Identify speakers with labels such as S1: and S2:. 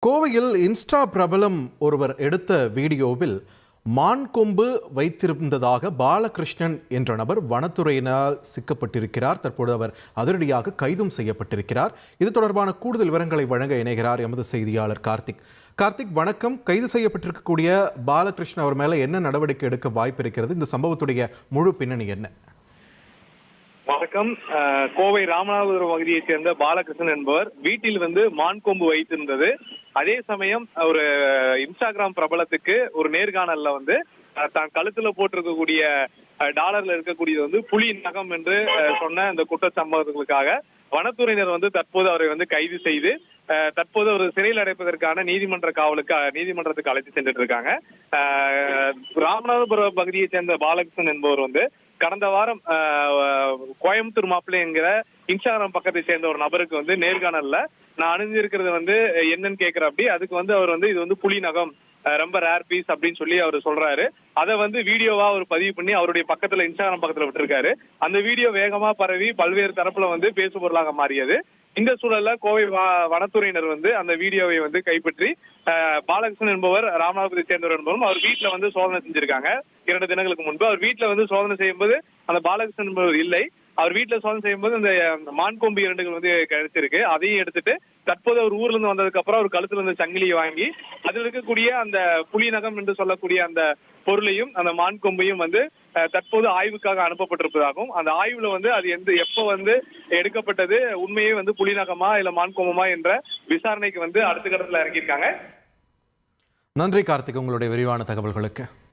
S1: கோவையில் இன்ஸ்டா பிரபலம் ஒருவர் எடுத்த வீடியோவில் மான் கொம்பு வைத்திருந்ததாக பாலகிருஷ்ணன் என்ற நபர் வனத்துறையினால் சிக்கப்பட்டிருக்கிறார். தற்போது அவர் அதிரடியாக கைதும் செய்யப்பட்டிருக்கிறார். இது தொடர்பான கூடுதல் விவரங்களை வழங்க இணைகிறார் எமது செய்தியாளர் கார்த்திக். கார்த்திக், வணக்கம். கைது செய்யப்பட்டிருக்கக்கூடிய பாலகிருஷ்ணன் அவர் மேல என்ன நடவடிக்கை எடுக்க வாய்ப்பு இருக்கிறது? இந்த சம்பவத்துடைய முழு பின்னணி என்ன?
S2: வணக்கம். கோவை ராமநாதபுரம் பகுதியைச் சேர்ந்த பாலகிருஷ்ணன் என்பவர் வீட்டில் மான் கொம்பு வைத்திருந்தது. அதே சமயம் ஒரு இன்ஸ்டாகிராம் பிரபலத்துக்கு ஒரு நேர்காணல்ல தான் கழுத்துல போட்டிருக்கக்கூடிய டாலர்ல இருக்கக்கூடியது புலி நகம் என்று சொன்ன அந்த குற்றச்சம்பவங்களுக்காக வனத்துறையினர் தற்போது அவரை கைது செய்து தற்போது ஒரு சிறையில் அடைப்பதற்கான நீதிமன்றத்துக்கு அழைத்து சென்றுட்டு இருக்காங்க. ராமநாதபுரம் பகுதியைச் சேர்ந்த பாலகிருஷ்ணன் என்பவர் கடந்த வாரம் கோயம்புத்தூர் மாப்பிள்ளை என்கிற இன்ஸ்டாகிராம் பக்கத்தை சேர்ந்த ஒரு நபருக்கு நேர்காணல்ல நான் அணிஞ்சிருக்கிறது என்னன்னு கேட்கிறப்படி அதுக்கு அவர் இது புலி நகம் ரொம்ப ரேர் பீஸ் அப்படின்னு சொல்லி அவர் சொல்றாரு. அதை வீடியோவா அவர் பதிவு பண்ணி அவருடைய பக்கத்துல இன்ஸ்டாகிராம் பக்கத்துல விட்டுருக்காரு. அந்த வீடியோ வேகமா பரவி பல்வேறு தரப்புல பேசு பொருளாக மாறியது. இந்த சூழல்ல கோவை வனத்துறையினர் அந்த வீடியோவை கைப்பற்றி பாலகிருஷ்ணன் என்பவர் ராமநாதபுரத்தை சேர்ந்தவர் என்பவரும் அவர் வீட்டுல சோதனை செஞ்சிருக்காங்க. 2 தினங்களுக்கு முன்பு அவர் வீட்டுல சோதனை செய்யும்போது அந்த பாலகிருஷ்ணன் என்பவர் இல்லை. அவர் வீட்டுல சோதனை செய்யும்போது அந்த மான்கொம்பு 2 கிடைச்சிருக்கு. அதையும் எடுத்துட்டு தற்போது அவர் ஊர்ல இருந்து வந்ததுக்கு அப்புறம் அவர் கழுத்துல இருந்த சங்கிலியை வாங்கி அதில் இருக்கக்கூடிய அந்த புலி நகம் என்று சொல்லக்கூடிய அந்த பொருளையும் அந்த மான் கொம்பையும் தற்போது ஆய்வுக்காக அனுப்பப்பட்டிருப்பதாகவும் அந்த ஆய்வுல அது எப்போ எடுக்கப்பட்டது, உண்மையே புலி நகமா இல்ல மான் கொம்புமா என்ற விசாரணைக்கு அடுத்த கட்டத்துல இறங்கியிருக்காங்க.
S1: நன்றி கார்த்திக், உங்களுடைய விரிவான தகவல்களுக்கு.